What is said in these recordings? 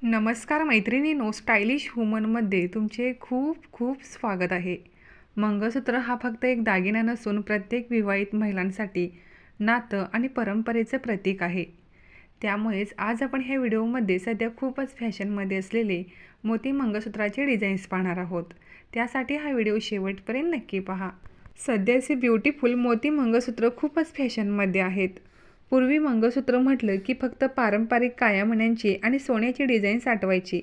नमस्कार मैत्रिणींनो, स्टायलिश वुमनमध्ये तुमचे खूप खूप स्वागत आहे. मंगळसूत्र हा फक्त एक दागिना नसून प्रत्येक विवाहित महिलांसाठी नातं आणि परंपरेचं प्रतीक आहे. त्यामुळेच आज आपण ह्या व्हिडिओमध्ये सध्या खूपच फॅशनमध्ये असलेले मोती मंगळसूत्राचे डिझाईन्स पाहणार आहोत. त्यासाठी हा व्हिडिओ शेवटपर्यंत नक्की पहा. सध्याचे ब्युटिफुल मोती मंगळसूत्र खूपच फॅशनमध्ये आहेत. पूर्वी मंगळसूत्र म्हटलं की फक्त पारंपरिक काळ्या मण्यांची आणि सोन्याची डिझाईन्स आठवायची,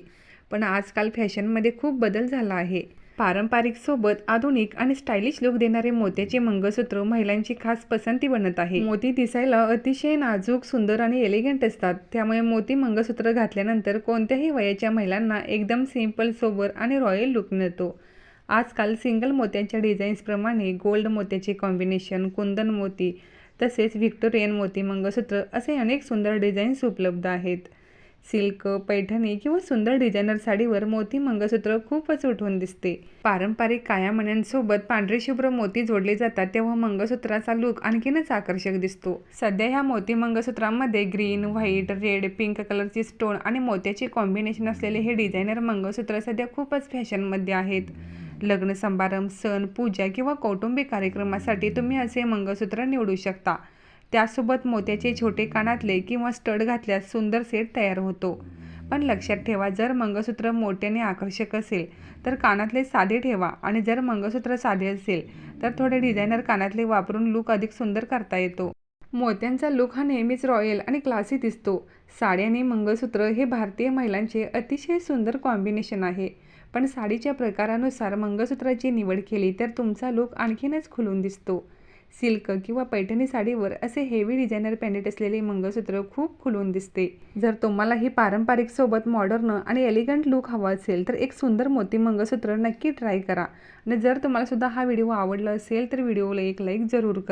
पण आजकाल फॅशनमध्ये खूप बदल झाला आहे. पारंपरिक सोबत आधुनिक आणि स्टायलिश लुक देणारे मोत्याचे मंगळसूत्र महिलांची खास पसंती बनत आहे. मोती दिसायला अतिशय नाजूक, सुंदर आणि एलिगंट असतात. त्यामुळे मोती मंगळसूत्र घातल्यानंतर कोणत्याही वयाच्या महिलांना एकदम सिंपल, सोबर आणि रॉयल लुक मिळतो. आजकाल सिंगल मोत्यांच्या डिझाईन्सप्रमाणे गोल्ड मोत्याचे कॉम्बिनेशन, कुंदन मोती तसेच व्हिक्टोरियन मोती मंगळसूत्र असे अनेक सुंदर डिझाईन्स उपलब्ध आहेत. सिल्क, पैठणी किंवा सुंदर डिझायनर साडीवर मोती मंगळसूत्र खूपच उठून दिसते. पारंपरिक काळ्या मण्यांसोबत पांढरे शुभ्र मोती जोडले जातात तेव्हा मंगळसूत्राचा लुक आणखीनच आकर्षक दिसतो. सध्या ह्या मोती मंगळसूत्रांमध्ये ग्रीन, व्हाईट, रेड, पिंक कलरची स्टोन आणि मोत्याचे कॉम्बिनेशन असलेले हे डिझायनर मंगळसूत्र सध्या खूपच फॅशनमध्ये आहेत. लग्न समारंभ, सण, पूजा किंवा कौटुंबिक कार्यक्रमासाठी तुम्ही असे मंगळसूत्र निवडू शकता. त्यासोबत मोत्याचे छोटे कानातले किंवा स्टड घातल्यास सुंदर सेट तयार होतो. पण लक्षात ठेवा, जर मंगळसूत्र मोठ्याने आकर्षक असेल तर कानातले साधे ठेवा आणि जर मंगळसूत्र साधे असेल तर थोडे डिझायनर कानातले वापरून लुक अधिक सुंदर करता येतो. मोत्यांचा लुक हा नेहमीच रॉयल आणि क्लासी दिसतो. साडी आणि मंगळसूत्र हे भारतीय महिलांचे अतिशय सुंदर कॉम्बिनेशन आहे. पण साडीच्या प्रकारानुसार मंगळसूत्राची निवड केली तर तुमचा लुक आणखीनच खुलून दिसतो. सिल्क किंवा पैठणी साडीवर असे हेवी डिझायनर पेंडेंट असलेले मंगळसूत्र खूप खुलून दिसते. जर तुम्हाला ही पारंपरिक सोबत मॉडर्न आणि एलिगंट लुक हवा असेल तर एक सुंदर मोती मंगळसूत्र नक्की ट्राय करा. आणि जर तुम्हाला सुद्धा हा व्हिडिओ आवडला असेल तर व्हिडिओला एक लाईक जरूर करा.